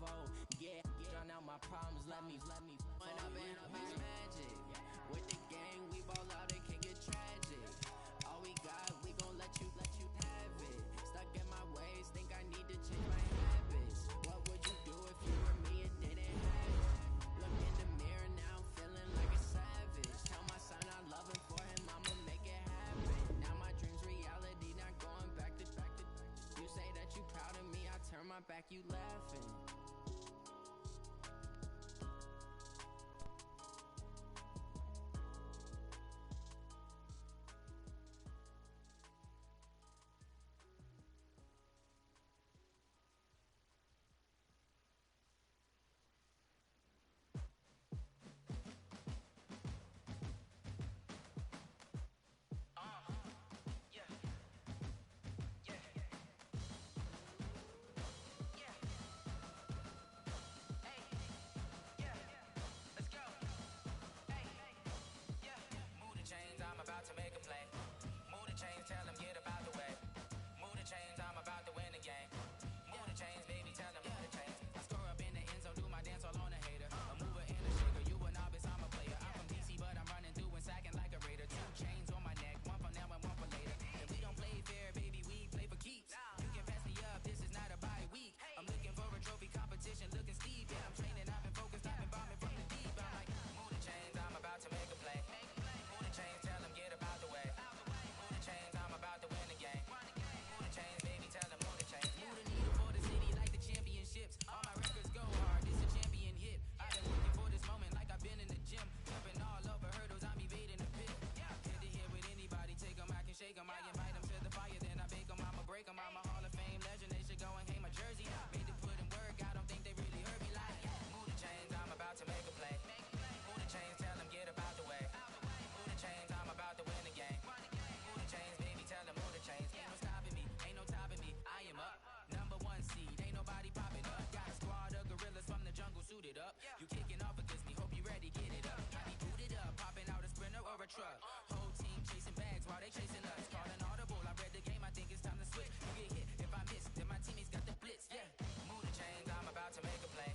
fold. Yeah, drown out my problems, let me when I been up is magic. With the gang, we ball out, it can get tragic. All we got, we gon' let you have it. Stuck in my ways, think I need to change my habits. What would you do if you were me and didn't have it? Look in the mirror now, I'm feeling like a savage. Tell my son I love him, for him I'ma make it happen. Now my dreams reality, not going back to. You say that you proud of me, I turn my back, you laughing. Whole team chasing bags while they chasing us. Calling audible, I read the game, I think it's time to switch. You get hit, if I miss, then my teammates got the blitz. Yeah, move the chains, I'm about to make a play.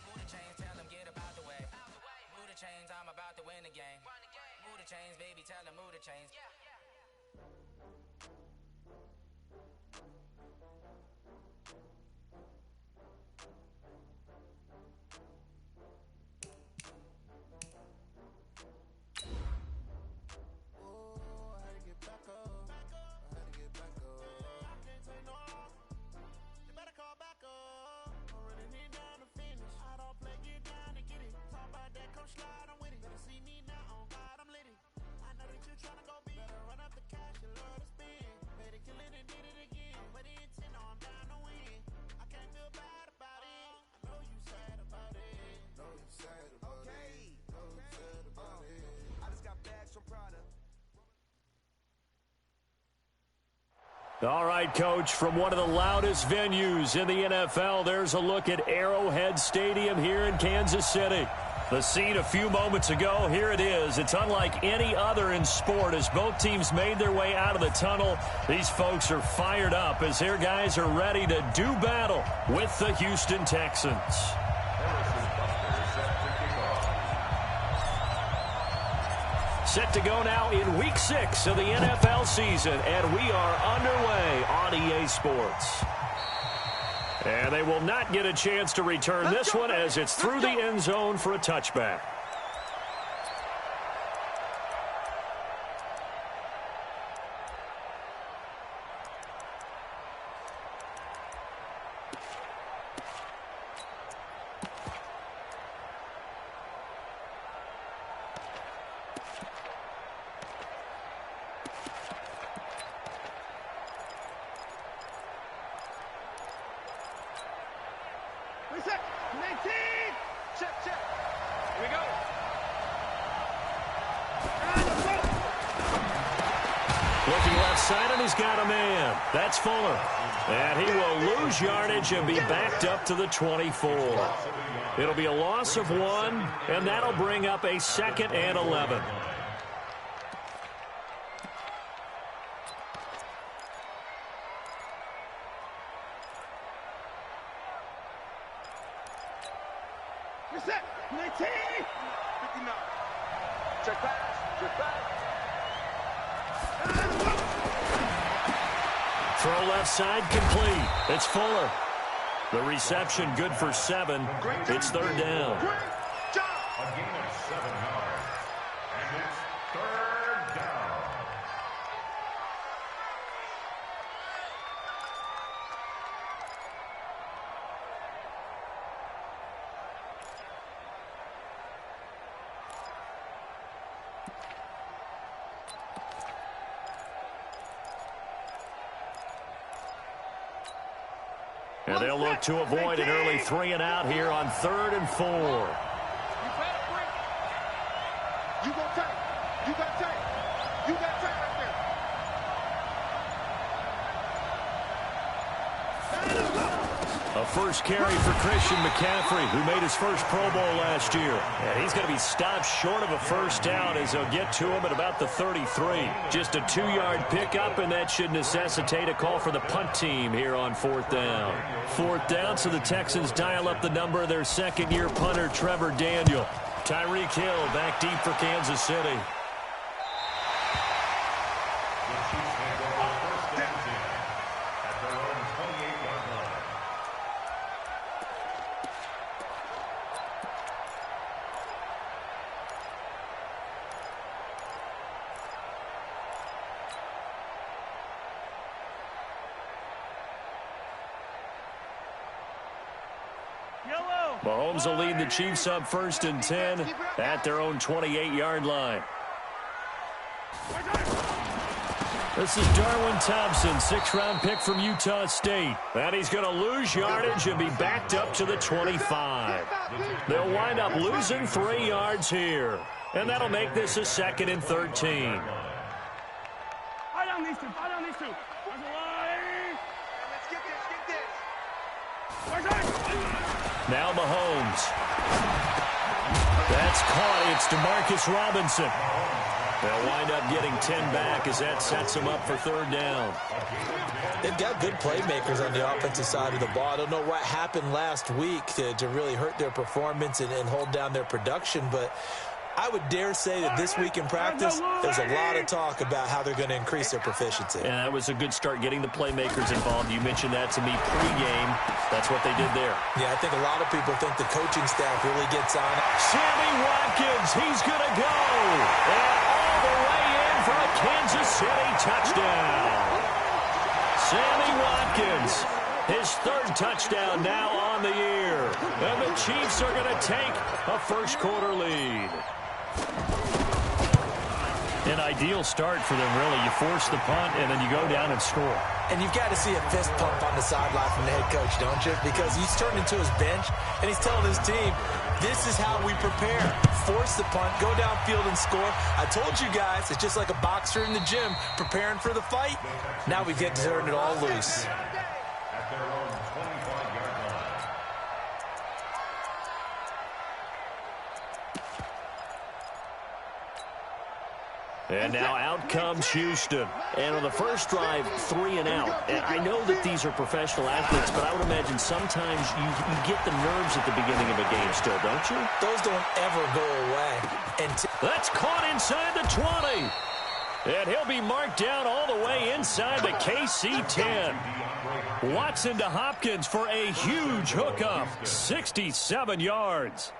Move the chains, tell them get up out the way. Move the chains, I'm about to win the game. Move the chains, baby, tell them move the chains. All right, Coach, from one of the loudest venues in the NFL, there's a look at Arrowhead Stadium here in Kansas City. The scene a few moments ago, here it is. It's unlike any other in sport as both teams made their way out of the tunnel. These folks are fired up as their guys are ready to do battle with the Houston Texans. Set to go now in Week 6 of the NFL season, and we are underway on EA Sports. And they will not get a chance to return this one as it's through the end zone for a touchback. He's got a man. That's Fuller. And he will lose yardage and be backed up to the 24. It'll be a loss of 1, and that'll bring up a 2nd and 11. Reset. 19. 59. Check pass. Check pass. Throw left side complete. It's Fuller. The reception good for 7. It's third down. A gain of 7 yards. And it's third down. And they'll look to avoid an early 3 and out here on 3rd and 4. You got time. You got time. You got time right there. A first carry for Christian McCaffrey, who made his first Pro Bowl last year. And he's going to be stopped short of a first down as they'll get to him at about the 33. Just a 2-yard pickup, and that should necessitate a call for the punt team here on 4th down. 4th down, so the Texans dial up the number of their second-year punter, Trevor Daniel. Tyreek Hill back deep for Kansas City. Mahomes will lead the Chiefs up 1st and 10 at their own 28-yard line. This is Darwin Thompson, 6th-round pick from Utah State. And he's going to lose yardage and be backed up to the 25. They'll wind up losing 3 yards here. And that'll make this a 2nd and 13. Fire down these two. Fire down these two. Let's get this. Get this. Now Mahomes. That's caught. It's DeMarcus Robinson. They'll wind up getting 10 back as that sets them up for 3rd down. They've got good playmakers on the offensive side of the ball. I don't know what happened last week to really hurt their performance and hold down their production, but I would dare say that this week in practice, there's a lot of talk about how they're going to increase their proficiency. And that was a good start getting the playmakers involved. You mentioned that to me pregame. That's what they did there. Yeah, I think a lot of people think the coaching staff really gets on it. Sammy Watkins, he's going to go. And all the way in for a Kansas City touchdown. Sammy Watkins, his 3rd touchdown now on the year. And the Chiefs are going to take a first-quarter lead. An ideal start for them, really. You force the punt, and then you go down and score. And you've got to see a fist pump on the sideline from the head coach, don't you? Because he's turned into his bench, and he's telling his team, this is how we prepare. Force the punt, go downfield and score. I told you guys, it's just like a boxer in the gym preparing for the fight. Now we get to turn it all loose. At their own 25-yard line. And now out comes Houston. And on the first drive, 3 and out. And I know that these are professional athletes, but I would imagine sometimes you get the nerves at the beginning of a game still, don't you? Those don't ever go away. That's caught inside the 20. And he'll be marked down all the way inside the KC 10. Watson to Hopkins for a huge hookup. 67 yards.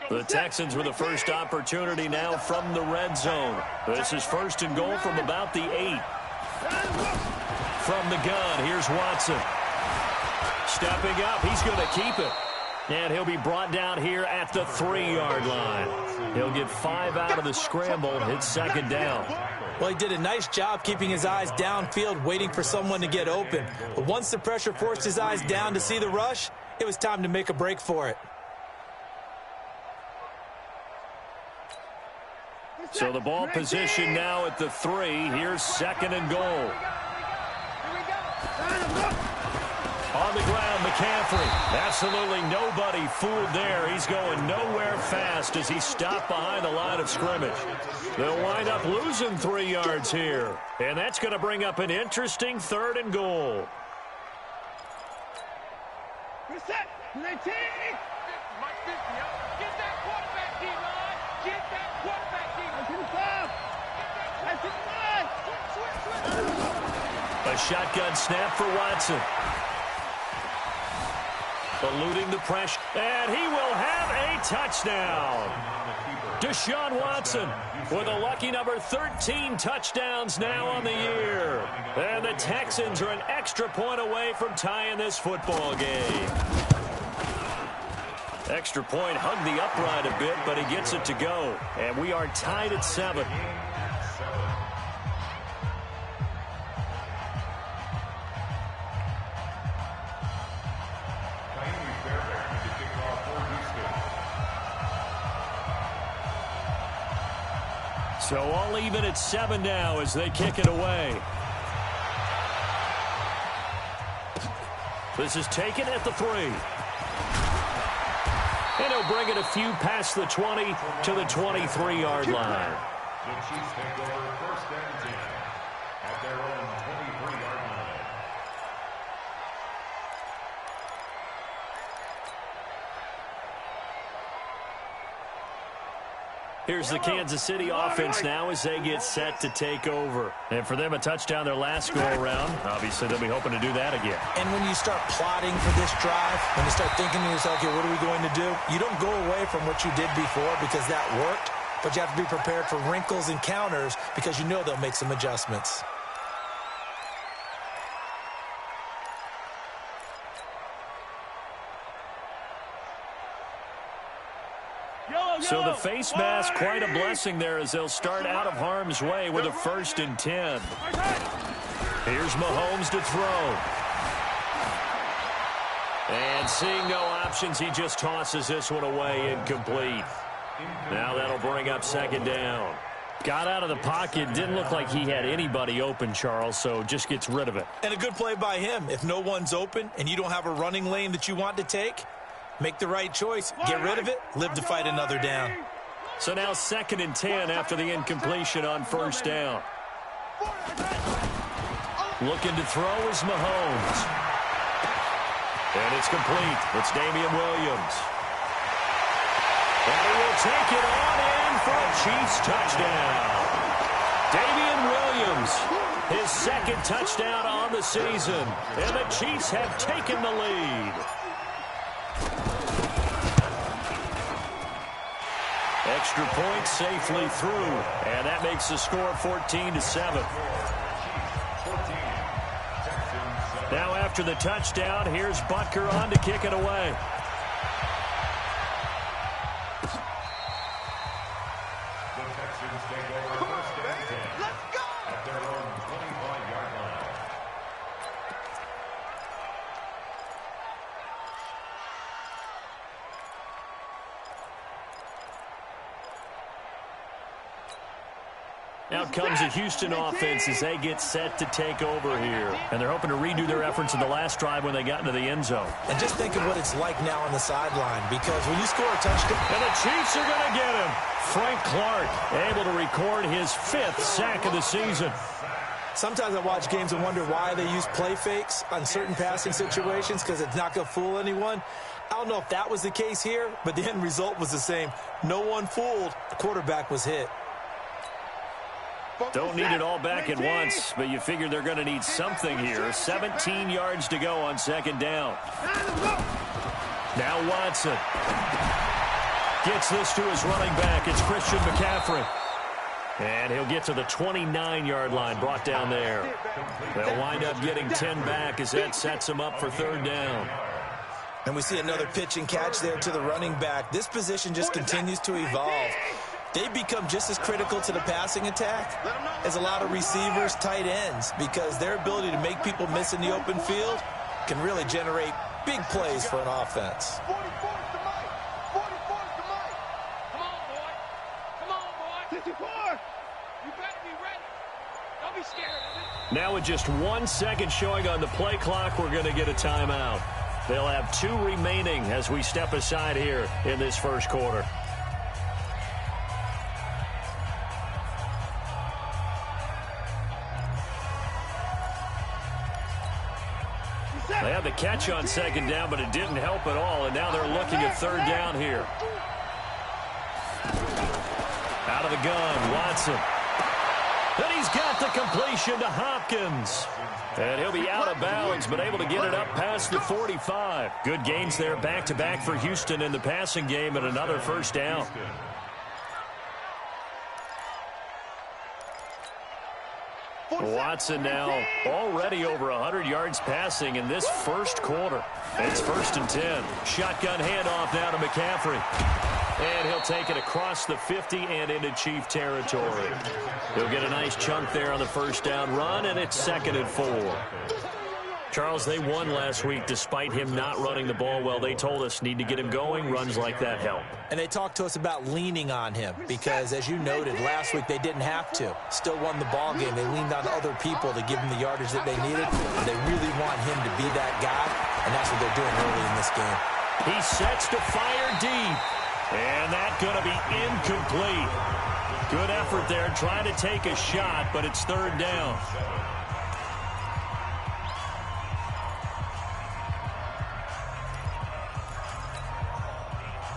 The Texans with the first opportunity now from the red zone. This is 1st and goal from about the 8. From the gun, here's Watson. Stepping up, he's going to keep it. And he'll be brought down here at the 3-yard line. He'll get 5 out of the scramble and hit 2nd down. Well, he did a nice job keeping his eyes downfield, waiting for someone to get open. But once the pressure forced his eyes down to see the rush, it was time to make a break for it. So the ball position now at the 3. Here's 2nd and goal. On the ground, McCaffrey. Absolutely nobody fooled there. He's going nowhere fast as he stopped behind the line of scrimmage. They'll wind up losing 3 yards here. And that's going to bring up an interesting 3rd and goal. Reset. 19. Get that quarterback, D-line. Get that quarterback, D-line. A shotgun snap for Watson. Eluding the pressure, and he will have a touchdown. Deshaun Watson with a lucky number 13 touchdowns now on the year. And the Texans are an extra point away from tying this football game. Extra point hugged the upright a bit, but he gets it to go. And we are tied at 7. So all even at 7 now as they kick it away. This is taken at the 3. And he'll bring it a few past the 20 to the 23-yard line. The Chiefs take over 1st and 10 at their own 23-yard line. Here's the Kansas City offense now as they get set to take over. And for them, a touchdown their last go-around. Obviously, they'll be hoping to do that again. And when you start plotting for this drive, when you start thinking to yourself, okay, what are we going to do? You don't go away from what you did before because that worked, but you have to be prepared for wrinkles and counters because you know they'll make some adjustments. So the face mask, quite a blessing there as they'll start out of harm's way with a 1st and 10. Here's Mahomes to throw. And seeing no options, he just tosses this one away incomplete. Now that'll bring up 2nd down. Got out of the pocket, didn't look like he had anybody open, Charles, so just gets rid of it. And a good play by him. If no one's open and you don't have a running lane that you want to take, make the right choice. Get rid of it. Live to fight another down. So now 2nd and 10 after the incompletion on 1st down. Looking to throw is Mahomes. And it's complete. It's Damian Williams. And he will take it on in for a Chiefs touchdown. Damian Williams, his 2nd touchdown on the season. And the Chiefs have taken the lead. Extra point safely through, and that makes the score 14-7. Now after the touchdown, here's Butker on to kick it away. The Texans take over 1st and 10 at their own 25-yard line. Out comes the Houston offense as they get set to take over here. And they're hoping to redo their efforts in the last drive when they got into the end zone. And just think of what it's like now on the sideline, because when you score a touchdown... And the Chiefs are going to get him. Frank Clark able to record his 5th sack of the season. Sometimes I watch games and wonder why they use play fakes on certain passing situations, because it's not going to fool anyone. I don't know if that was the case here, but the end result was the same. No one fooled. The quarterback was hit. Don't need it all back at once, but you figure they're going to need something here. 17 yards to go on 2nd down. Now Watson gets this to his running back. It's Christian McCaffrey. And he'll get to the 29-yard line, brought down there. They'll wind up getting 10 back as that sets them up for 3rd down. And we see another pitch and catch there to the running back. This position just continues to evolve. They become just as critical to the passing attack as a lot of receivers, tight ends, because their ability to make people miss in the open field can really generate big plays for an offense. Now with just 1 second showing on the play clock, we're going to get a timeout. They'll have 2 remaining as we step aside here in this first quarter. They had the catch on second down, but it didn't help at all, and now they're looking at third down here. Out of the gun, Watson. And he's got the completion to Hopkins. And he'll be out of bounds, but able to get it up past the 45. Good gains there back-to-back for Houston in the passing game, and another first down. Watson now already over 100 yards passing in this first quarter. It's 1st and 10. Shotgun handoff now to McCaffrey. And he'll take it across the 50 and into Chief territory. He'll get a nice chunk there on the first down run, and it's 2nd and 4. Charles, they won last week despite him not running the ball well. They told us need to get him going. Runs like that help. And they talked to us about leaning on him because, as you noted, last week they didn't have to. Still won the ball game. They leaned on other people to give them the yardage that they needed. And they really want him to be that guy, and that's what they're doing early in this game. He sets to fire deep, and that's going to be incomplete. Good effort there trying to take a shot, but it's 3rd down.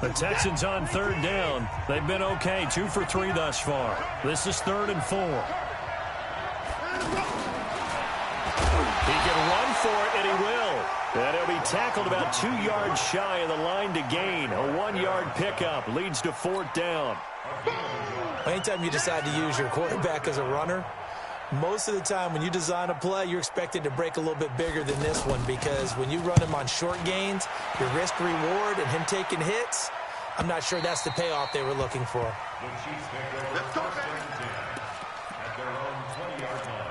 The Texans on 3rd down. They've been okay, 2 for 3 thus far. This is 3rd and 4. He can run for it, and he will. And he'll be tackled about 2 yards shy of the line to gain. A 1-yard pickup leads to 4th down. Anytime you decide to use your quarterback as a runner, most of the time when you design a play, you're expected to break a little bit bigger than this one because when you run him on short gains, your risk-reward and him taking hits, I'm not sure that's the payoff they were looking for. The Chiefs take over first and 10 at their own 20-yard line.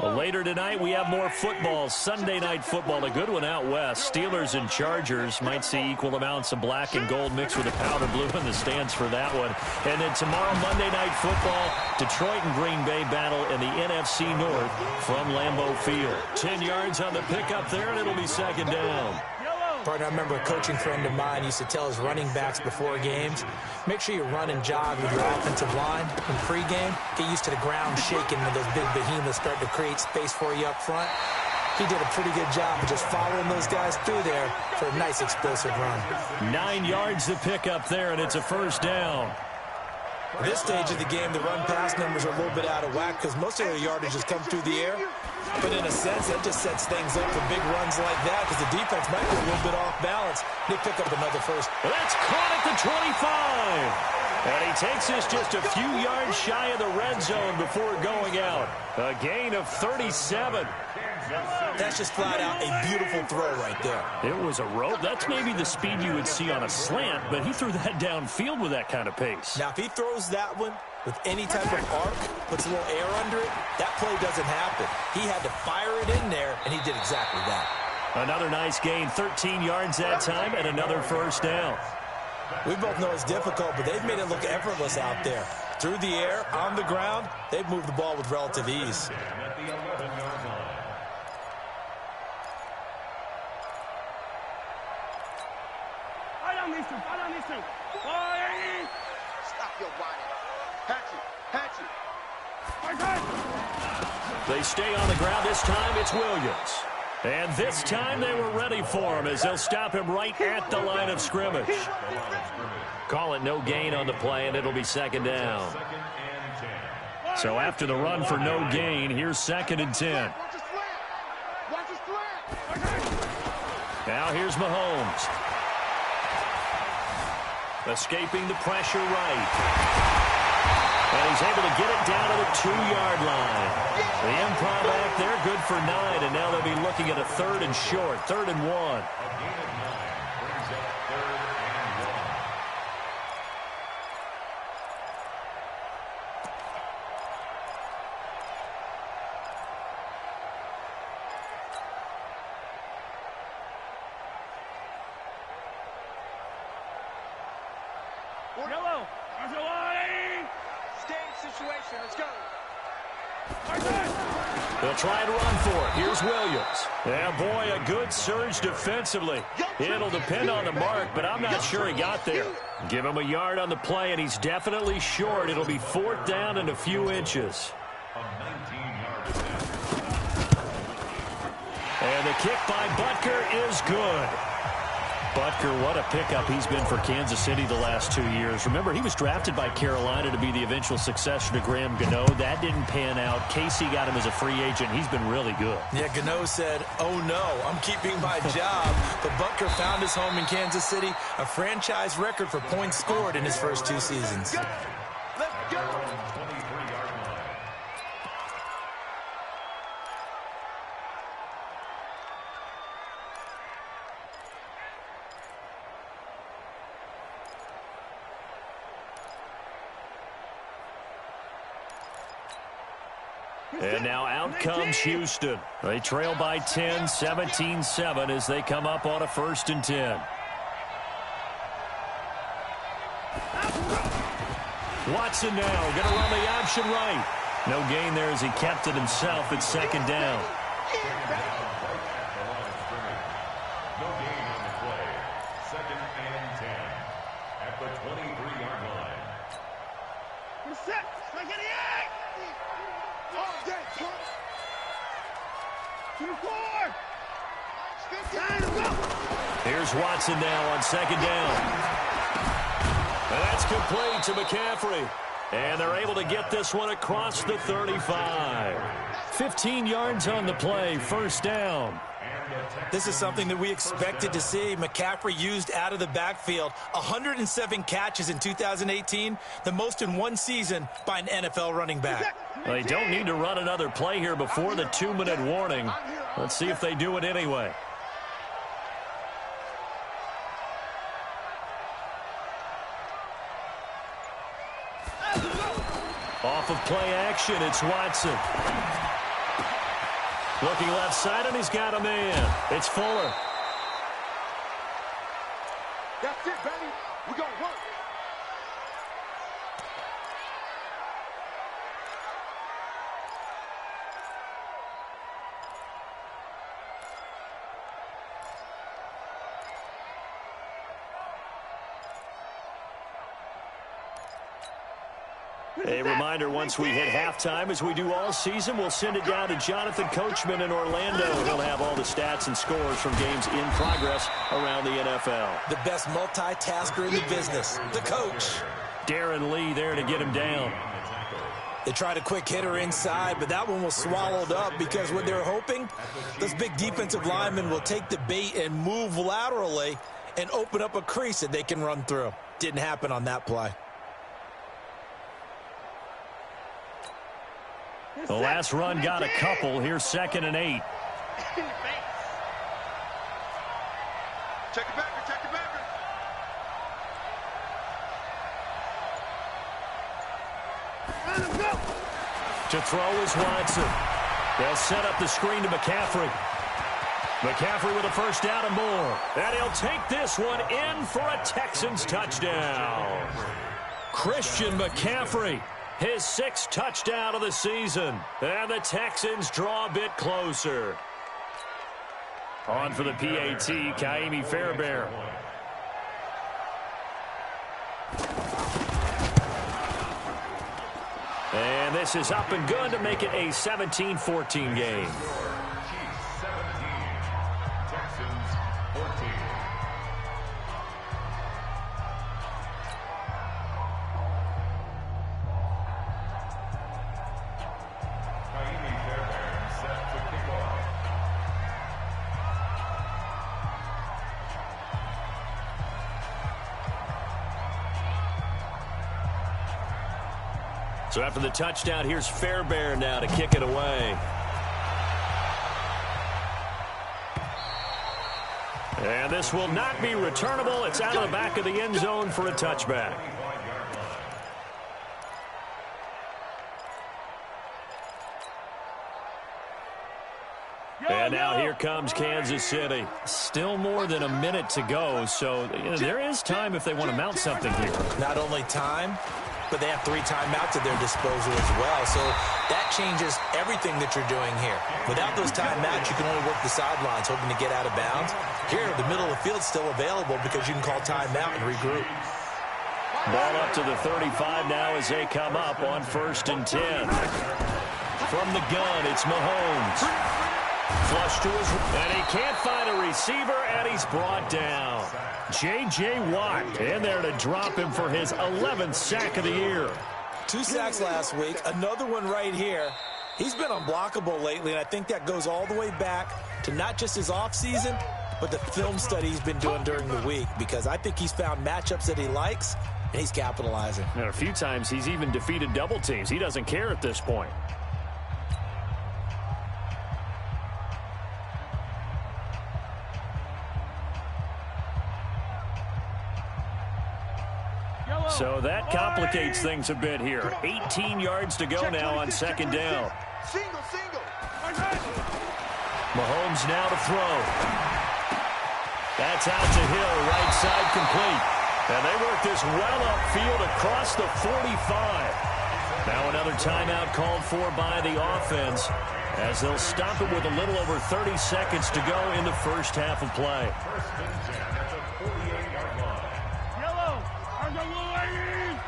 Well, later tonight, we have more football, Sunday night football, a good one out west. Steelers and Chargers might see equal amounts of black and gold mixed with a powder blue in the stands for that one. And then tomorrow, Monday night football, Detroit and Green Bay battle in the NFC North from Lambeau Field. 10 yards on the pickup there, and it'll be 2nd down. Partner, I remember a coaching friend of mine used to tell his running backs before games, make sure you run and jog with your offensive line in pregame. Get used to the ground shaking when those big behemoths start to create space for you up front. He did a pretty good job of just following those guys through there for a nice explosive run. 9 yards to pick up there, and it's a 1st down. At this stage of the game, the run-pass numbers are a little bit out of whack because most of their yardage has come through the air. But in a sense, that just sets things up for big runs like that because the defense might be a little bit off balance. They pick up another first. That's caught at the 25. And he takes us just a few yards shy of the red zone before going out. A gain of 37. That's just flat out a beautiful throw right there. It was a rope. That's maybe the speed you would see on a slant, but he threw that downfield with that kind of pace. Now, if he throws that one with any type of arc, puts a little air under it, that play doesn't happen. He had to fire it in there, and he did exactly that. Another nice gain, 13 yards that time, and another 1st down. We both know it's difficult, but they've made it look effortless out there. Through the air, on the ground, they've moved the ball with relative ease. At the 11-yard line. Stop your whining. Hatch it. They stay on the ground. This time it's Williams. And this time they were ready for him as they'll stop him right at the line of scrimmage. Call it no gain on the play, and it'll be 2nd down. So after the run for no gain, here's 2nd and 10. Now here's Mahomes. Escaping the pressure right. And he's able to get it down to the 2-yard line. The improv act there, good for 9, and now they'll be looking at a 3rd and short, 3rd and 1. A gain of 9 brings up 3rd and 1. Stay in situation. Let's go. They'll try and run for it. Here's Williams. Yeah, boy, a good surge defensively. It'll depend on the mark, but I'm not sure he got there. Give him a yard on the play, and he's definitely short. It'll be 4th down and a few inches. And the kick by Butker is good. Butker, what a pickup he's been for Kansas City the last 2 years. Remember, he was drafted by Carolina to be the eventual successor to Graham Gano. That didn't pan out. Casey got him as a free agent. He's been really good. Yeah, Gano said, oh no, I'm keeping my job. But Butker found his home in Kansas City, a franchise record for points scored in his first 2 seasons. Let's go. And now out comes Houston. They trail by 10, 17-7 as they come up on a 1st and 10. Watson now going to run the option right. No gain there as he kept it himself at 2nd down. No gain on the play. 2nd and 10 at the 23-yard line. Set. Like an egg. Oh, that pump. 2-4. Here's Watson now on 2nd down. And that's complete to McCaffrey. And they're able to get this one across the 35. 15 yards on the play, 1st down. This is something that we expected to see. McCaffrey used out of the backfield. 107 catches in 2018, the most in one season by an NFL running back. They don't need to run another play here before the 2-minute warning. Let's see if they do it anyway. Off of play action, it's Watson. Looking left side, and he's got a man. It's Fuller. That's it, baby. We're going to work. A reminder, once we hit halftime, as we do all season, we'll send it down to Jonathan Coachman in Orlando. He'll have all the stats and scores from games in progress around the NFL. The best multitasker in the business, the coach. Darren Lee there to get him down. They tried a quick hitter inside, but that one was swallowed up because what they're hoping, those big defensive linemen will take the bait and move laterally and open up a crease that they can run through. Didn't happen on that play. The last run got a couple. Here's 2nd and 8. Check it back, check it back. To throw is Watson. They'll set up the screen to McCaffrey. McCaffrey with a 1st down and more. And he'll take this one in for a Texans touchdown. Christian McCaffrey, his 6th touchdown of the season. And the Texans draw a bit closer. On for the PAT, Kaimi Fairbairn. And this is up and good to make it a 17-14 game. Chiefs 17, Texans 14. Kaimi Fairbairn set to kick off. So after the touchdown, here's Fairbairn now to kick it away. And this will not be returnable. It's out of the back of the end zone for a touchback. And now here comes Kansas City. Still more than a minute to go, so there is time if they want to mount something here. Not only time, but they have 3 timeouts at their disposal as well. So that changes everything that you're doing here. Without those timeouts, you can only work the sidelines, hoping to get out of bounds. Here, the middle of the field is still available because you can call timeout and regroup. Ball up to the 35 now as they come up on 1st and 10. From the gun, it's Mahomes. Flush to his, and he can't find a receiver, and he's brought down. J.J. Watt in there to drop him for his 11th sack of the year. 2 sacks last week, another one right here. He's been unblockable lately, and I think that goes all the way back to not just his offseason, but the film study he's been doing during the week, because I think he's found matchups that he likes, and he's capitalizing. And a few times he's even defeated double teams. He doesn't care at this point. So that complicates things a bit here. 18 yards to go now on 2nd down. Mahomes now to throw. That's out to Hill, right side complete. And they work this well upfield across the 45. Now another timeout called for by the offense, as they'll stop it with a little over 30 seconds to go in the first half of play. 1st and 10 at the 48-yard line. Yellow, are the blue ladies?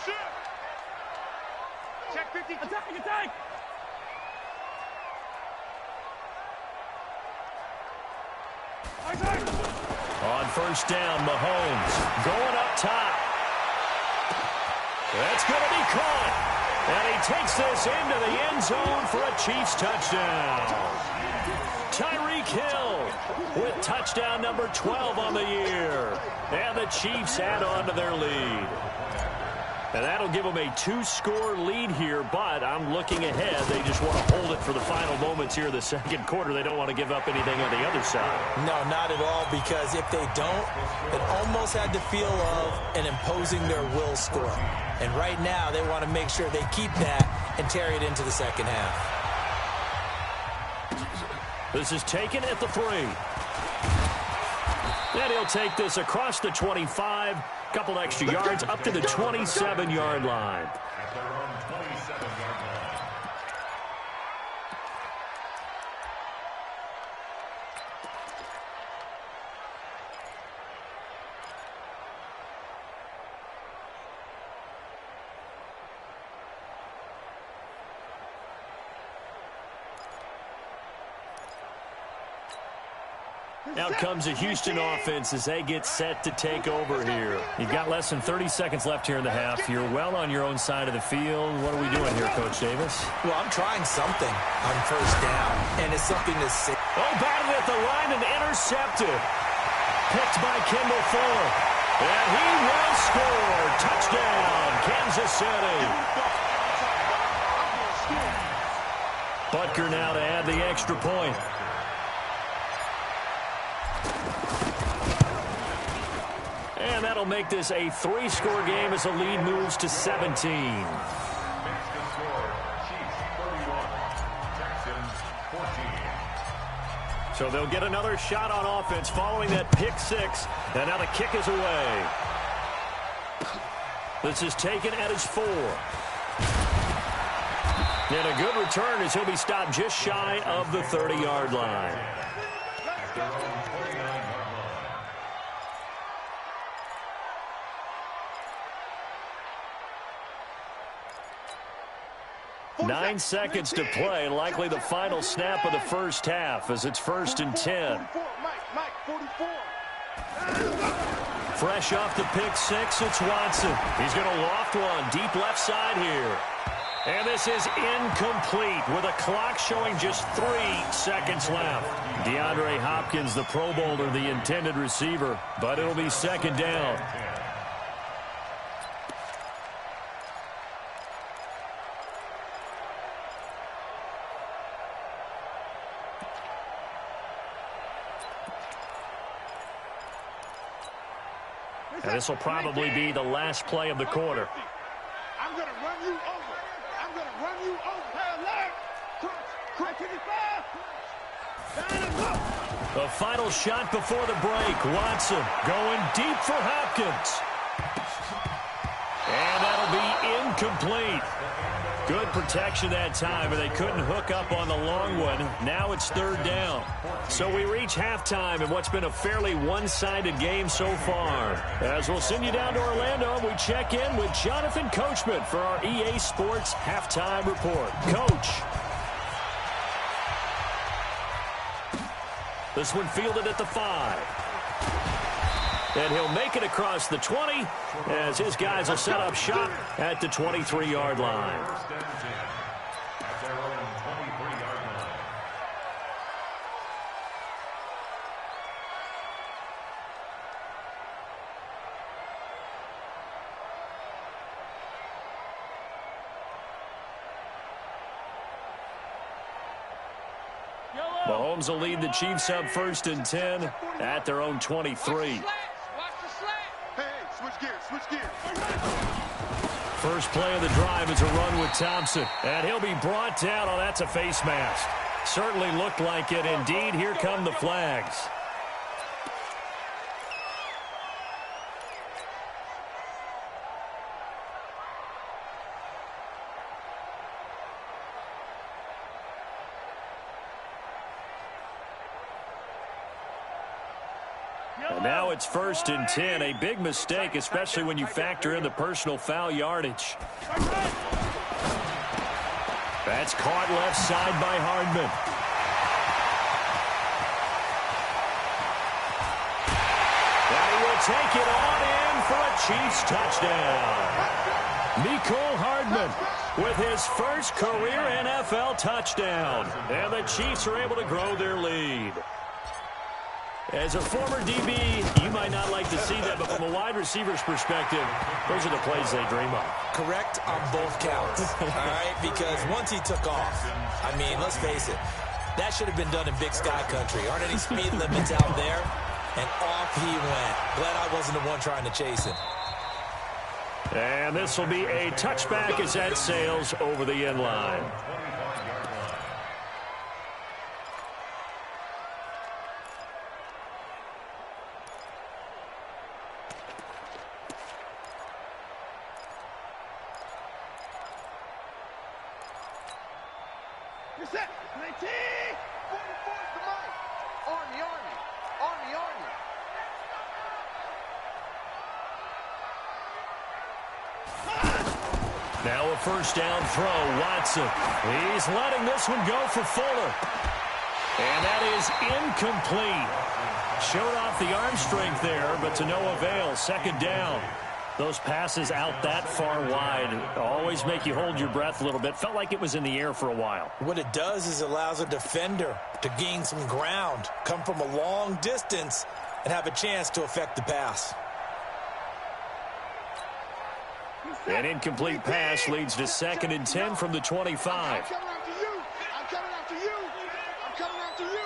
Sit. Check 50. Attack. On 1st down, Mahomes going up top. That's going to be caught. And he takes this into the end zone for a Chiefs touchdown. Tyreek Hill with touchdown number 12 on the year. And the Chiefs add on to their lead. And that'll give them a 2-score lead here, but I'm looking ahead. They just want to hold it for the final moments here in the 2nd quarter. They don't want to give up anything on the other side. No, not at all, because if they don't, it almost had the feel of an imposing their will score. And right now, they want to make sure they keep that and carry it into the 2nd half. This is taken at the 3. And he'll take this across the 25. Couple extra yards up to the 27-yard line. At their own 27-yard line. Now comes a Houston offense as they get set to take over here. You've got less than 30 seconds left here in the half. You're well on your own side of the field. What are we doing here, Coach Davis? Well, I'm trying something on 1st down, and it's something to see. Oh, batted at the line and intercepted. Picked by Kendall Fuller. And he will score. Touchdown, Kansas City. Butker now to add the extra point. And that'll make this a 3-score game as the lead moves to 17. Makes the score Chiefs 31, Texans 14. So they'll get another shot on offense following that pick 6. And now the kick is away. This is taken at his 4. And a good return as he'll be stopped just shy of the 30-yard line. At their own 29-yard line. 9 seconds to play, likely the final snap of the first half as it's 1st and 10. Fresh off the pick 6, it's Watson. He's going to loft one deep left side here. And this is incomplete with a clock showing just 3 seconds left. DeAndre Hopkins, the Pro Bowler, the intended receiver, but it'll be 2nd down. And this will probably be the last play of the quarter. I'm going to run you over. I'm going to run you over. Hey, alert! Crack 25. The final shot before the break. Watson going deep for Hopkins. And that'll be incomplete. Good protection that time, but they couldn't hook up on the long one. Now it's third down. So we reach halftime in what's been a fairly one-sided game so far. As we'll send you down to Orlando, we check in with Jonathan Coachman for our EA Sports Halftime Report. Coach. This one fielded at the 5. And he'll make it across the 20 as his guys will set up shop at the 23-yard line. At their own 23-yard line. Mahomes will lead the Chiefs up 1st and 10 at their own 23. Switch gears. First play of the drive is a run with Thompson. And he'll be brought down. Oh, that's a face mask. Certainly looked like it. Indeed, here come the flags. And now it's 1st and 10. A big mistake, especially when you factor in the personal foul yardage. That's caught left side by Hardman. And he will take it on in for a Chiefs touchdown. Mecole Hardman with his first career NFL touchdown. And the Chiefs are able to grow their lead. As a former DB, you might not like to see that, but from a wide receiver's perspective, those are the plays they dream of. Correct on both counts, all right? Because once he took off, I mean, let's face it, that should have been done in Big Sky Country. Aren't any speed limits out there? And off he went. Glad I wasn't the one trying to chase him. And this will be a touchback as that sails over the end line. Now a first down throw, Watson. He's letting this one go for Fuller. And that is incomplete. Showed off the arm strength there, but to no avail. Second down. Those passes out that far wide always make you hold your breath a little bit. Felt like it was in the air for a while. What it does is allows a defender to gain some ground, come from a long distance, and have a chance to affect the pass. An incomplete pass leads to 2nd and 10 from the 25. I'm coming after you. I'm coming after you. I'm coming after you.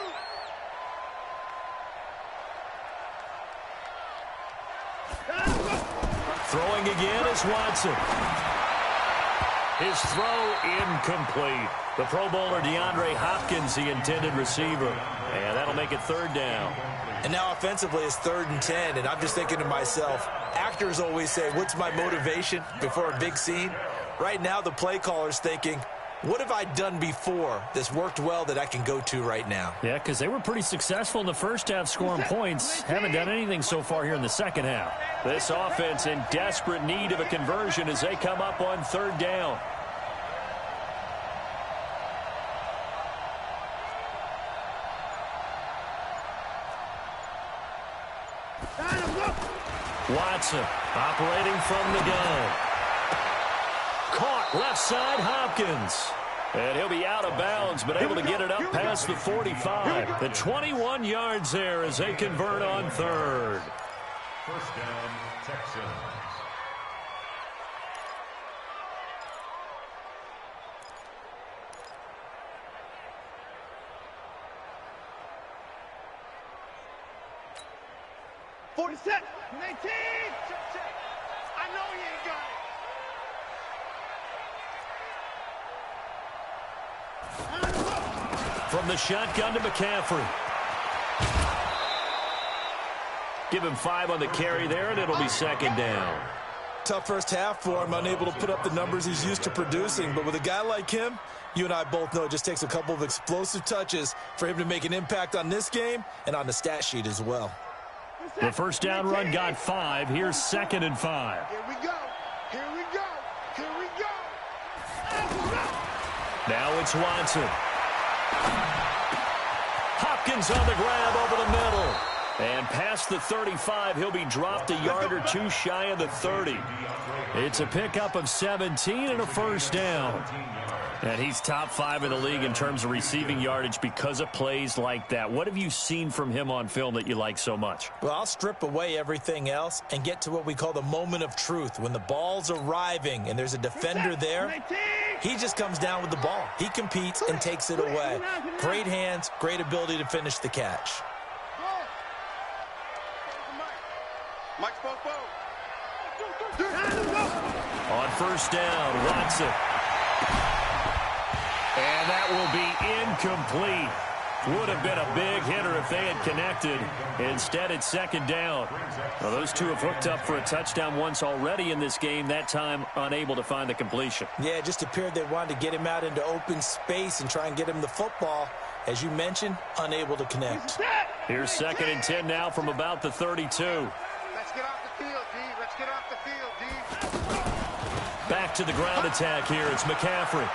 Throwing again is Watson. His throw incomplete. The Pro Bowler DeAndre Hopkins, the intended receiver. And that'll make it 3rd down. And now offensively it's 3rd and 10, and I'm just thinking to myself, actors always say, what's my motivation before a big scene? Right now the play caller's thinking, what have I done before that's worked well that I can go to right now? Yeah, because they were pretty successful in the first half scoring points. Haven't done anything so far here in the second half. This offense in desperate need of a conversion as they come up on 3rd down. Watson operating from the gun. Caught left side Hopkins. And he'll be out of bounds, but able to get it up past the 45. The 21 yards there as they convert on 3rd. First down, Texans. Set. 19. I know he ain't got it. From the shotgun to McCaffrey. Give him 5 on the carry there, and it'll be second down. Tough first half for him, unable to put up the numbers he's used to producing. But with a guy like him, you and I both know it just takes a couple of explosive touches for him to make an impact on this game and on the stat sheet as well. The first down run got 5. Here's 2nd and 5. Here we go. Here we go. Here we go. Now it's Watson. Hopkins on the grab over the middle. And past the 35, he'll be dropped a yard or two shy of the 30. It's a pickup of 17 and a first down. And he's top 5 in the league in terms of receiving yardage because of plays like that. What have you seen from him on film that you like so much? Well, I'll strip away everything else and get to what we call the moment of truth. When the ball's arriving and there's a defender there, he just comes down with the ball. He competes and takes it away. Great hands, great ability to finish the catch. Mike's both. On first down, Watson. And that will be incomplete. Would have been a big hitter if they had connected. Instead, it's second down. Well, those two have hooked up for a touchdown once already in this game, that time unable to find the completion. Yeah, it just appeared they wanted to get him out into open space and try and get him the football. As you mentioned, unable to connect. Here's 2nd and 10 now from about the 32. Let's get off the field, D. Let's get off the field, D. Back to the ground attack here. It's McCaffrey.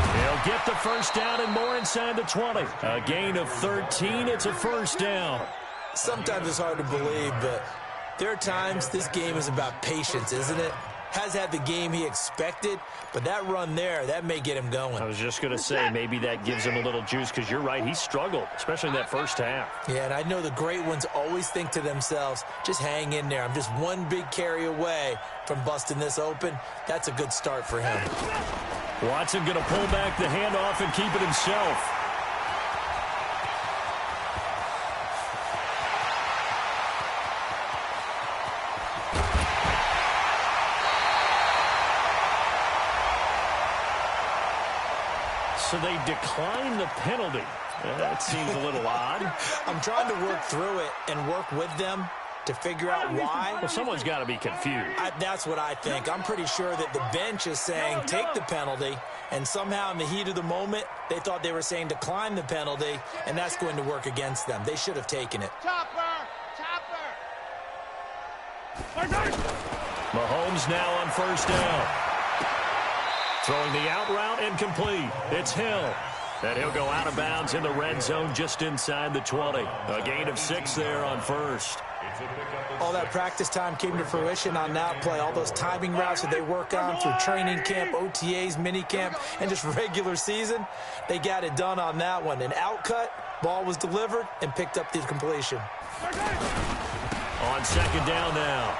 He'll get the first down and more inside the 20. A gain of 13. It's a first down. Sometimes it's hard to believe, but there are times this game is about patience, isn't it? Has had the game he expected, but that run there, that may get him going. I was just going to say, maybe that gives him a little juice, because you're right, he struggled, especially in that first half. Yeah, and I know the great ones always think to themselves, just hang in there. I'm just one big carry away from busting this open. That's a good start for him. Watson going to pull back the handoff and keep it himself. So they decline the penalty. That seems a little odd. I'm trying to work through it and work with them to figure out why. Well, someone's got to be confused. That's what I think. I'm pretty sure that the bench is saying take the penalty, and somehow in the heat of the moment, they thought they were saying decline the penalty, and that's going to work against them. They should have taken it. Mahomes now on first down. Throwing the out route incomplete. It's Hill. And he'll go out of bounds in the red zone just inside the 20. A gain of 6 there on first. All that practice time came to fruition on that play. All those timing routes that they work on through training camp, OTAs, minicamp, and just regular season, they got it done on that one. An outcut, ball was delivered, and picked up the completion. On second down now,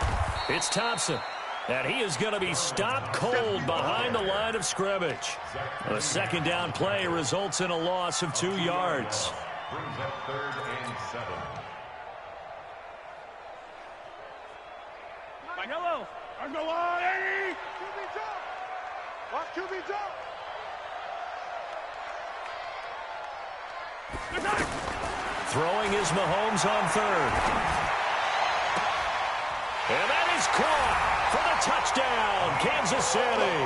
it's Thompson. And he is going to be stopped cold behind the line of scrimmage. A second down play results in a loss of 2 yards. Brings up 3rd and 7. Yellow. I'm going on, Eddie. QB jump. Watch QB jump. Throwing is Mahomes on 3rd. And that is caught for the touchdown, Kansas City.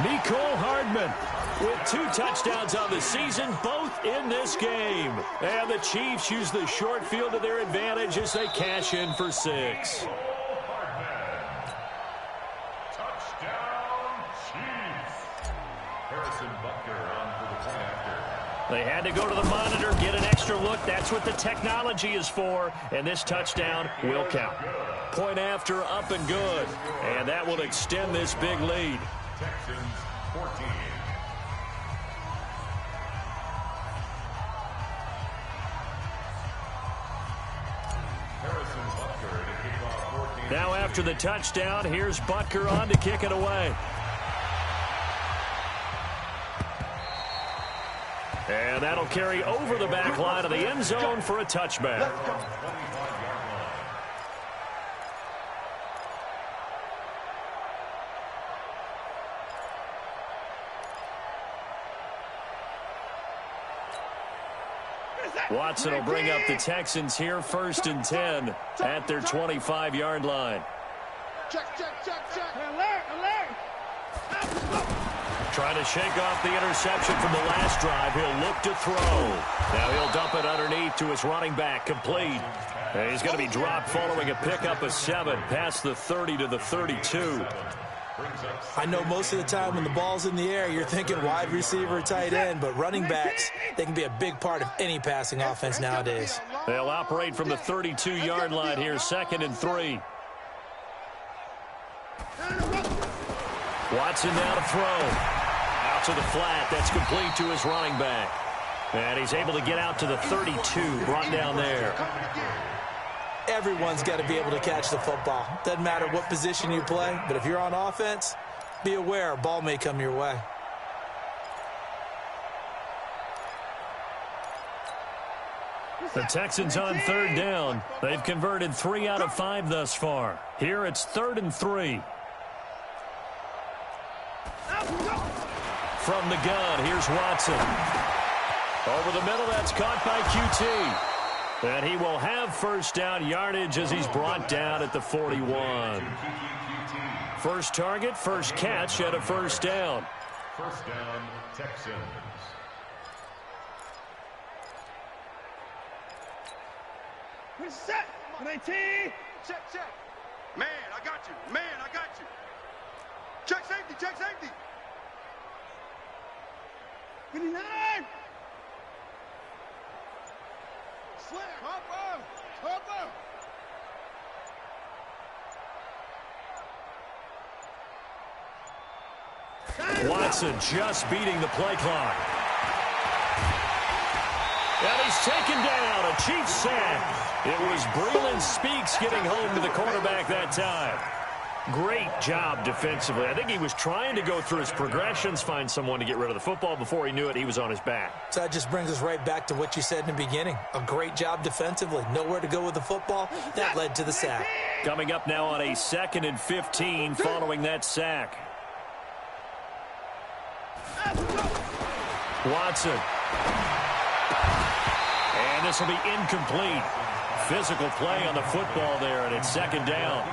Mecole Hardman with 2 touchdowns on the season, both in this game. And the Chiefs use the short field to their advantage as they cash in for 6. They had to go to the monitor, get an extra look. That's what the technology is for. And this touchdown will count. Point after, up and good. And that will extend this big lead. Texans 14. Now after the touchdown, here's Butker on to kick it away. And that'll carry over the back line of the end zone for a touchback. Watson will bring up the Texans here, 1st and 10 at their 25-yard line. Check. Alert. Trying to shake off the interception from the last drive. He'll look to throw. Now he'll dump it underneath to his running back, complete. And he's going to be dropped following a pickup of 7 past the 30 to the 32. I know most of the time when the ball's in the air, you're thinking wide receiver, tight end, but running backs, they can be a big part of any passing offense nowadays. They'll operate from the 32-yard line here, 2nd and 3. Watson now to throw. Out to the flat. That's complete to his running back. And he's able to get out to the 32, brought down there. Everyone's got to be able to catch the football. Doesn't matter what position you play, but if you're on offense, be aware a ball may come your way. The Texans on 3rd down. They've converted 3 out of 5 thus far. Here it's 3rd and 3. From the gun, here's Watson. Over the middle, that's caught by QT. And he will have 1st down yardage as he's brought down at the 41. First target, 1st catch at a 1st down. 1st down, Texans. Set. 19. Check. Man, I got you. Check safety. 59. Slam. Hopper. Watson just beating the play clock. And he's taken down. A Chiefs sack. It was Breeland Speaks getting home to the quarterback that time. Great job defensively. I think he was trying to go through his progressions, find someone to get rid of the football. Before he knew it, he was on his back. So that just brings us right back to what you said in the beginning. A great job defensively. Nowhere to go with the football. That led to the sack. Coming up now on a 2nd and 15 following that sack. Watson. And this will be incomplete. Physical play on the football there, and it's 2nd down.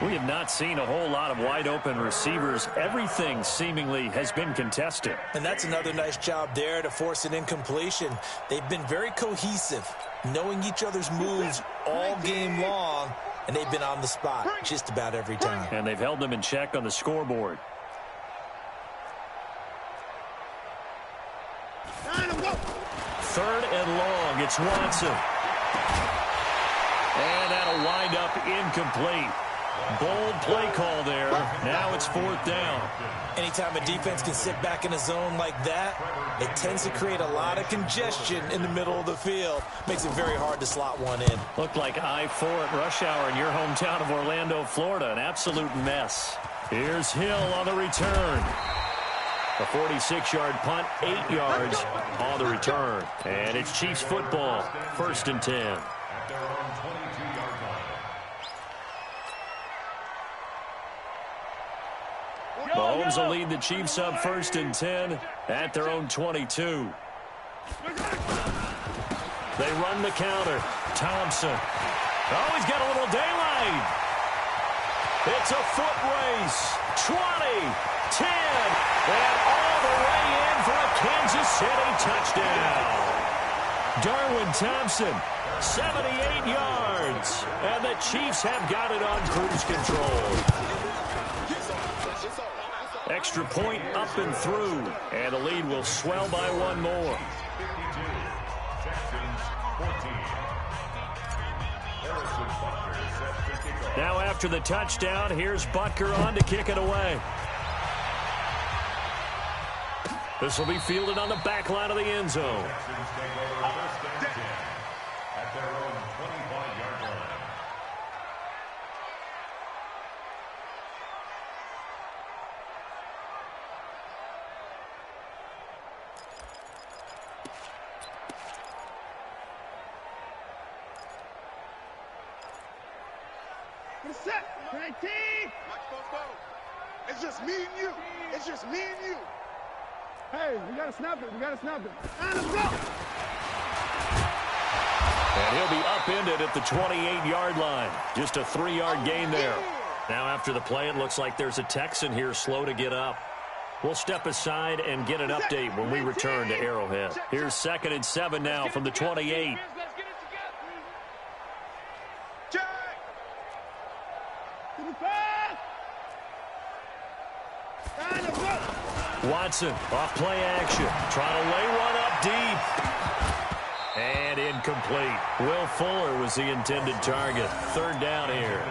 We have not seen a whole lot of wide-open receivers. Everything seemingly has been contested. And that's another nice job there to force an incompletion. They've been very cohesive, knowing each other's moves all game long, and they've been on the spot just about every time. And they've held them in check on the scoreboard. 3rd and long. It's Watson. And that'll wind up incomplete. Bold play call there. Now it's 4th down. Anytime a defense can sit back in a zone like that, it tends to create a lot of congestion in the middle of the field. Makes it very hard to slot one in. Looked like I-4 at rush hour in your hometown of Orlando, Florida. An absolute mess. Here's Hill on the return. A 46-yard punt, 8 yards on the return. And it's Chiefs football, 1st and 10. At their own 22-yard line. Mahomes will lead the Chiefs up 1st and 10 at their own 22. They run the counter. Thompson. Oh, he's got a little daylight. It's a foot race. 20, 10, and all the way in for a Kansas City touchdown. Darwin Thompson, 78 yards. And the Chiefs have got it on cruise control. Extra point up and through. And the lead will swell by 1 more. 52, Texans 14. Harrison Butker set to kick off. Now after the touchdown, here's Butker on to kick it away. This will be fielded on the back line of the end zone. Texans take over 1st and 10 at their own 25-yard line. Set. 19. It's just me and you. Hey, we gotta snap it. And let's go. And he'll be upended at the 28-yard line. Just a 3-yard gain there. Now after the play, it looks like there's a Texan here slow to get up. We'll step aside and get an update when we return to Arrowhead. Here's 2nd and 7 now from the 28. Watson off play action. Trying to lay one up deep. And incomplete. Will Fuller was the intended target. 3rd down here.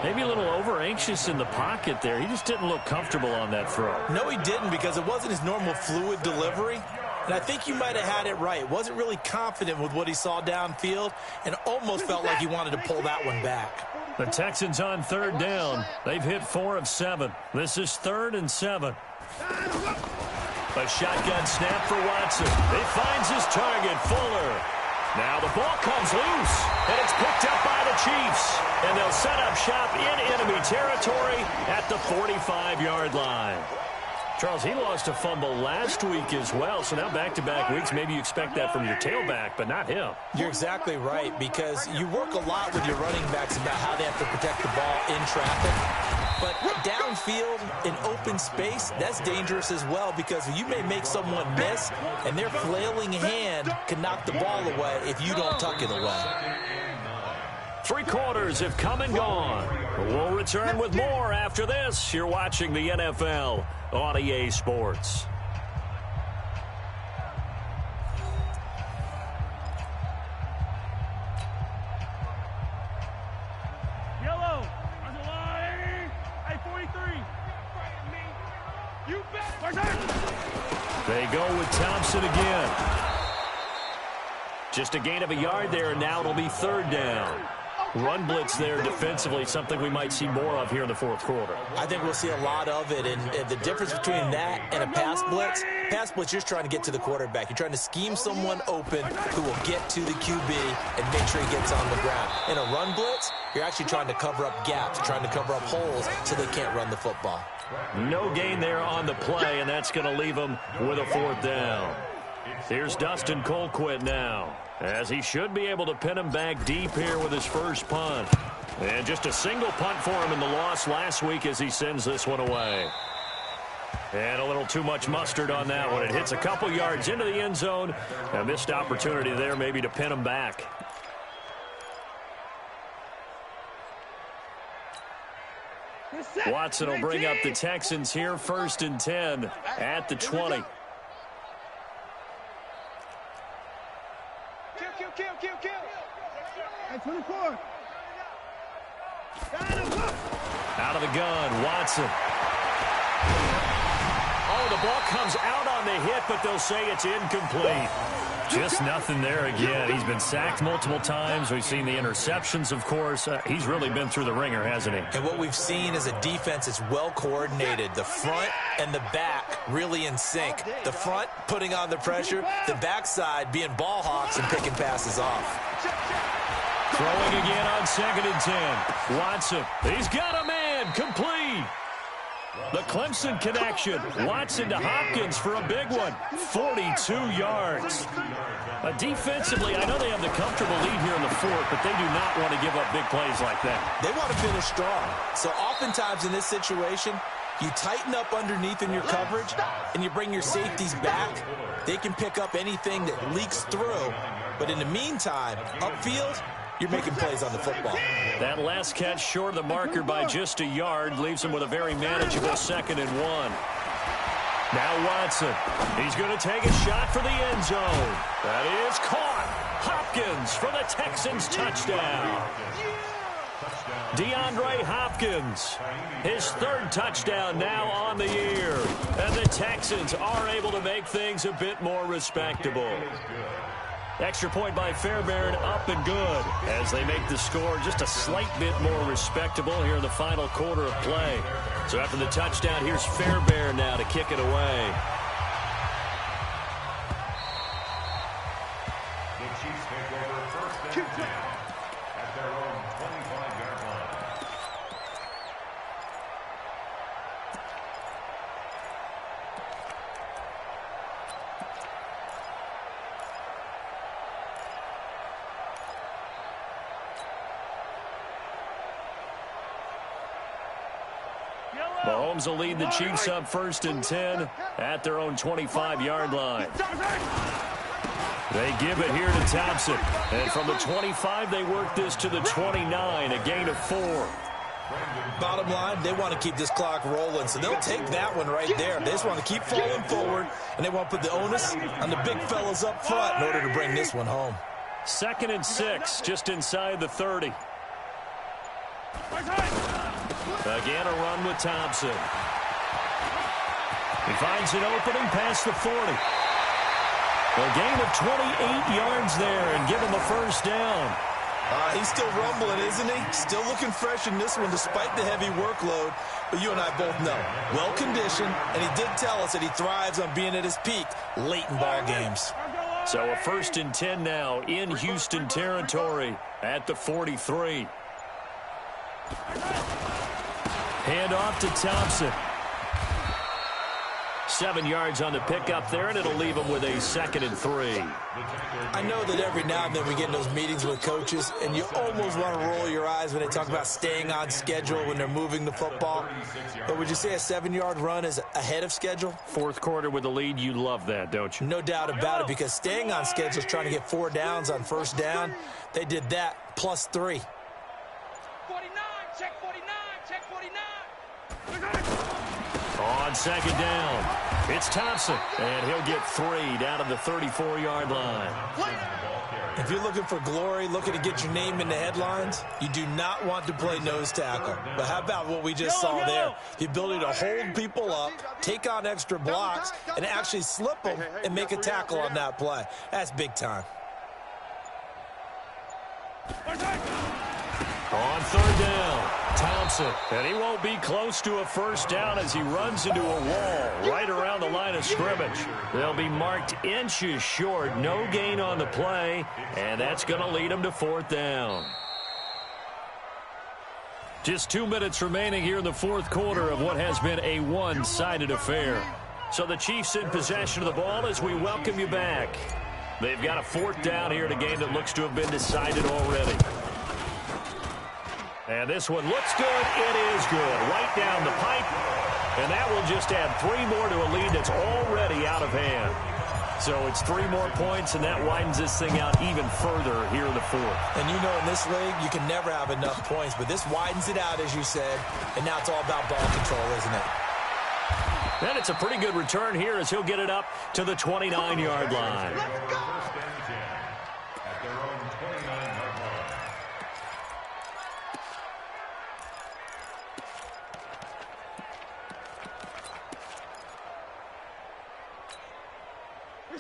Maybe a little over-anxious in the pocket there. He just didn't look comfortable on that throw. No, he didn't, because it wasn't his normal fluid delivery. And I think you might have had it right. Wasn't really confident with what he saw downfield and almost felt like he wanted to pull that one back. The Texans on 3rd down. They've hit 4 of 7. This is 3rd and 7. A shotgun snap for Watson. He finds his target, Fuller. Now the ball comes loose, and it's picked up by the Chiefs. And they'll set up shop in enemy territory at the 45-yard line. Charles, he lost a fumble last week as well, so now back-to-back weeks, maybe you expect that from your tailback, but not him. You're exactly right, because you work a lot with your running backs about how they have to protect the ball in traffic. But downfield in open space, that's dangerous as well, because you may make someone miss, and their flailing hand can knock the ball away if you don't tuck it away. 3 quarters have come and gone. We'll return with more after this. You're watching the NFL on EA Sports. Yellow, on the line. Hey, 43. You bet. They go with Thompson again. Just a gain of a yard there, and now it'll be 3rd down. Run blitz there defensively, something we might see more of here in the 4th quarter. I think we'll see a lot of it, and the difference between that and a pass blitz, you're just trying to get to the quarterback. You're trying to scheme someone open who will get to the QB and make sure he gets on the ground. In a run blitz, you're actually trying to cover up gaps, trying to cover up holes so they can't run the football. No gain there on the play, and that's going to leave them with a 4th down. Here's Dustin Colquitt now, as he should be able to pin him back deep here with his first punt. And just a single punt for him in the loss last week as he sends this one away. And a little too much mustard on that one. It hits a couple yards into the end zone. A missed opportunity there maybe to pin him back. Watson will bring up the Texans here, 1st and 10 at the 20. Kill. At 24. Out of the gun, Watson. Oh, the ball comes out on the hit, but they'll say it's incomplete. Just nothing there again. He's been sacked multiple times. We've seen the interceptions, of course. He's really been through the ringer, hasn't he? And what we've seen is a defense that's well coordinated. The front and the back really in sync. The front putting on the pressure, the backside being ball hawks and picking passes off. Throwing again on 2nd and 10. Watson, he's got a man, complete. The Clemson connection. Watson to Hopkins for a big one. 42 yards. Defensively, I know they have the comfortable lead here in the 4th, but they do not want to give up big plays like that. They want to finish strong. So oftentimes in this situation, you tighten up underneath in your coverage, and you bring your safeties back. They can pick up anything that leaks through. But in the meantime, upfield, you're making plays on the football. That last catch short of the marker by just a yard leaves him with a very manageable 2nd and 1. Now Watson. He's going to take a shot for the end zone. That is caught. Hopkins for the Texans touchdown. DeAndre Hopkins, his 3rd touchdown now on the year. And the Texans are able to make things a bit more respectable. Extra point by Fairbairn, up and good as they make the score just a slight bit more respectable here in the final quarter of play. So after the touchdown, here's Fairbairn now to kick it away. The Chiefs take over 1st and 10 at their own 25-yard line. Mahomes will lead the Chiefs up 1st and 10 at their own 25-yard line. They give it here to Thompson. And from the 25, they work this to the 29, a gain of 4. Bottom line, they want to keep this clock rolling, so they'll take that one right there. They just want to keep falling forward, and they want to put the onus on the big fellas up front in order to bring this one home. 2nd and 6, just inside the 30. Again, a run with Thompson. He finds an opening past the 40. A gain of 28 yards there and give him a 1st down. He's still rumbling, isn't he? Still looking fresh in this one despite the heavy workload. But you and I both know, well-conditioned, and he did tell us that he thrives on being at his peak late in ball games. So a 1st and 10 now in Houston territory at the 43. Hand off to Thompson. 7 yards on the pickup there, and it'll leave him with a 2nd and 3. I know that every now and then we get in those meetings with coaches, and you almost want to roll your eyes when they talk about staying on schedule when they're moving the football. But would you say a 7-yard run is ahead of schedule? 4th quarter with the lead, you love that, don't you? No doubt about it, because staying on schedule is trying to get 4 downs on 1st down. They did that, plus 3. 49, check 49, check 49. On 2nd down, it's Thompson, and he'll get 3 down to the 34-yard line. If you're looking for glory, looking to get your name in the headlines, you do not want to play nose tackle. But how about what we just saw there? The ability to hold people up, take on extra blocks, and actually slip them and make a tackle on that play. That's big time. On 3rd down, Thompson, and he won't be close to a 1st down as he runs into a wall right around the line of scrimmage. They'll be marked inches short, no gain on the play, and that's going to lead them to 4th down. Just 2 minutes remaining here in the 4th quarter of what has been a one-sided affair. So the Chiefs in possession of the ball as we welcome you back. They've got a 4th down here in a game that looks to have been decided already. And this one looks good. It is good. Right down the pipe. And that will just add 3 more to a lead that's already out of hand. So it's 3 more points, and that widens this thing out even further here in the 4th. And you know in this league, you can never have enough points. But this widens it out, as you said. And now it's all about ball control, isn't it? And it's a pretty good return here as he'll get it up to the 29-yard line.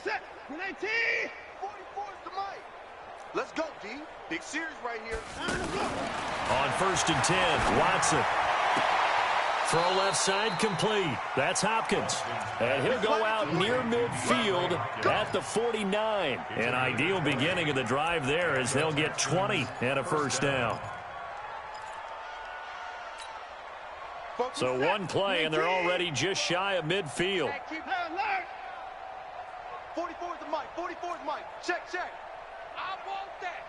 Set. 19. 44 is the mic. Let's go, D. Big series right here. On 1st and 10, Watson. Throw left side complete. That's Hopkins. And he'll go out near midfield at the 49. An ideal beginning of the drive there as they'll get 20 and a 1st down. So one play, and they're already just shy of midfield. 44 is the mic. 44 is the mic. Check, check. I want that.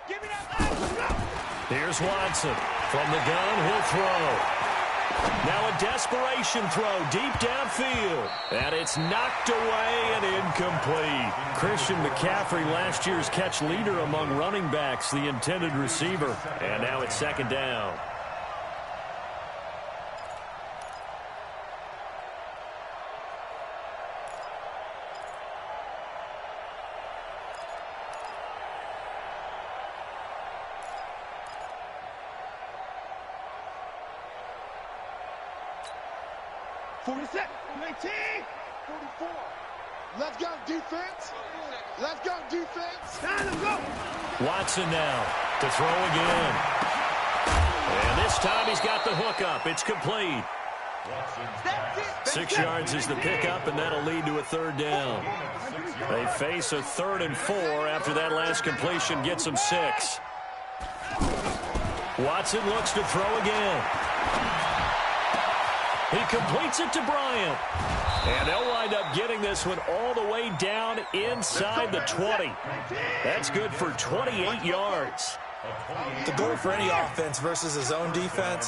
Give me that. Here's Watson. From the gun, he'll throw. Now a desperation throw deep downfield. And it's knocked away and incomplete. Christian McCaffrey, last year's catch leader among running backs, the intended receiver. And now it's 2nd down. Set. 19. 44. Let's go, defense. Let's go, defense. Time to go. Watson now to throw again. And this time he's got the hook up. It's complete. 6 yards is the pickup, and that'll lead to a 3rd down. They face a 3rd and 4 after that last completion gets them 6. Watson looks to throw again. He completes it to Bryant. And they'll wind up getting this one all the way down inside the 20. That's good for 28 yards. The goal for any offense versus his own defense,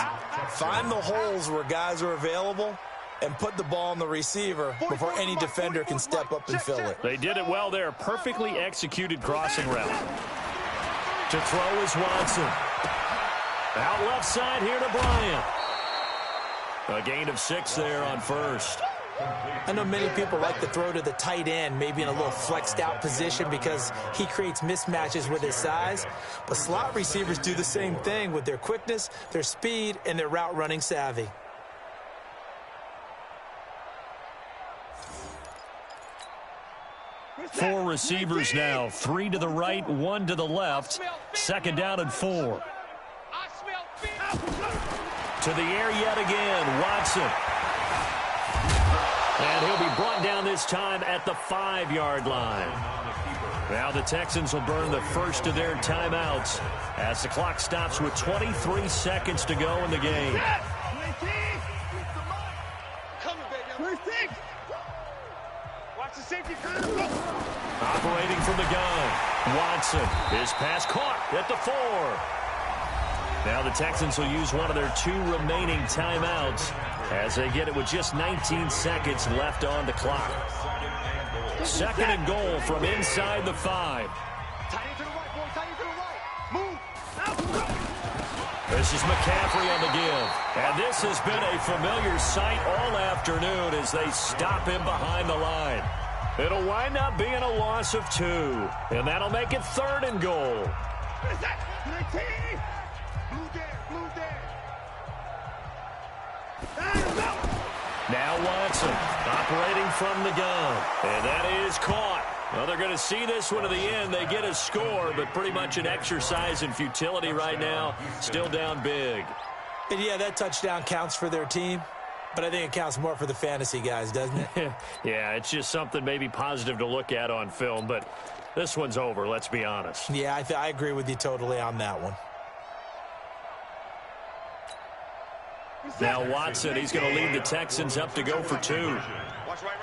find the holes where guys are available and put the ball on the receiver before any defender can step up and fill it. They did it well there. Perfectly executed crossing route. To throw is Watson. Out left side here to Bryant. A gain of 6 there on first. I know many people like to throw to the tight end, maybe in a little flexed out position because he creates mismatches with his size. But slot receivers do the same thing with their quickness, their speed, and their route running savvy. Four receivers now. 3 to the right, 1 to the left. Second down and 4. To the air yet again, Watson. And he'll be brought down this time at the 5-yard line. Now the Texans will burn the first of their timeouts as the clock stops with 23 seconds to go in the game. Watch the safety. Operating from the gun, Watson. His pass caught at the 4. Now the Texans will use one of their 2 remaining timeouts as they get it with just 19 seconds left on the clock. Second and goal from inside the 5. This is McCaffrey on the give. And this has been a familiar sight all afternoon as they stop him behind the line. It'll wind up being a loss of 2. And that'll make it third and goal. Now Watson operating from the gun. And that is caught. Well, they're going to see this one to the end. They get a score, but pretty much an exercise in futility right now. Still down big. And yeah, that touchdown counts for their team, but I think it counts more for the fantasy guys, doesn't it? Yeah, it's just something maybe positive to look at on film, but this one's over, let's be honest. Yeah, I agree with you totally on that one. Now Watson, he's going to lead the Texans up to go for 2. Watch right.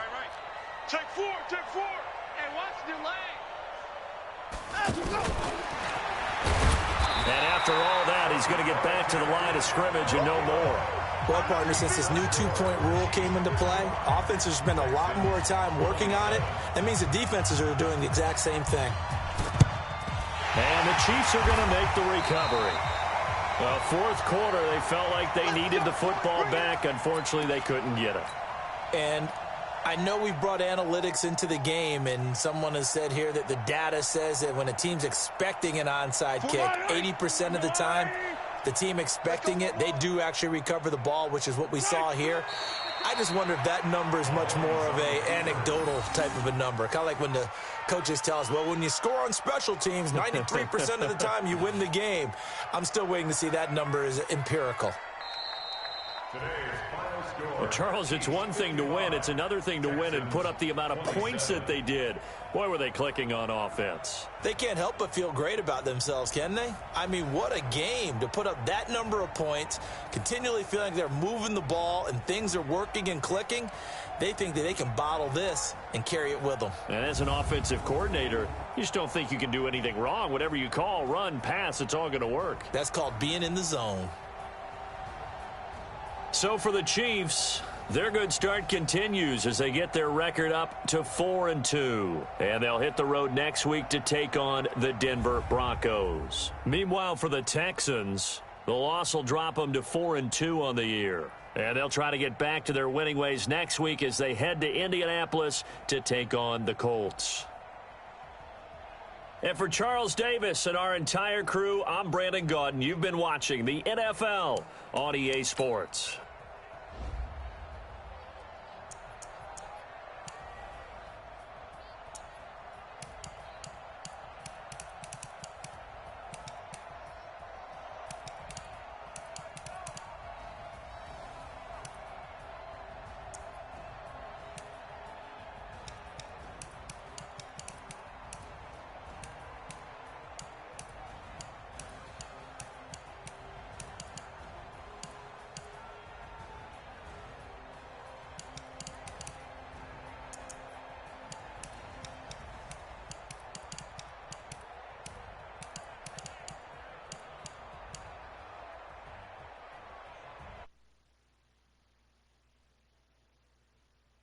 Check 4. And watch the lane. And after all that, he's going to get back to the line of scrimmage and no more. Well, partner, since this new 2-point rule came into play, offenses spend a lot more time working on it. That means the defenses are doing the exact same thing. And the Chiefs are going to make the recovery. Well, fourth quarter, they felt like they needed the football back. Unfortunately, they couldn't get it. And I know we've brought analytics into the game, and someone has said here that the data says that when a team's expecting an onside kick, 80% of the time, the team expecting it, they do actually recover the ball, which is what we saw here. I just wonder if that number is much more of a anecdotal type of a number. Kind of like when the coaches tell us, well, when you score on special teams, 93% of the time you win the game. I'm still waiting to see that number is empirical. Well, Charles, it's one thing to win. It's another thing to win and put up the amount of points that they did. Boy, were they clicking on offense. They can't help but feel great about themselves, can they? I mean, what a game to put up that number of points, continually feeling they're moving the ball and things are working and clicking. They think that they can bottle this and carry it with them. And as an offensive coordinator, you just don't think you can do anything wrong. Whatever you call, run, pass, it's all going to work. That's called being in the zone. So for the Chiefs, their good start continues as they get their record up to 4-2. And they'll hit the road next week to take on the Denver Broncos. Meanwhile, for the Texans, the loss will drop them to 4-2 on the year. And they'll try to get back to their winning ways next week as they head to Indianapolis to take on the Colts. And for Charles Davis and our entire crew, I'm Brandon Gaudin. You've been watching the NFL on EA Sports.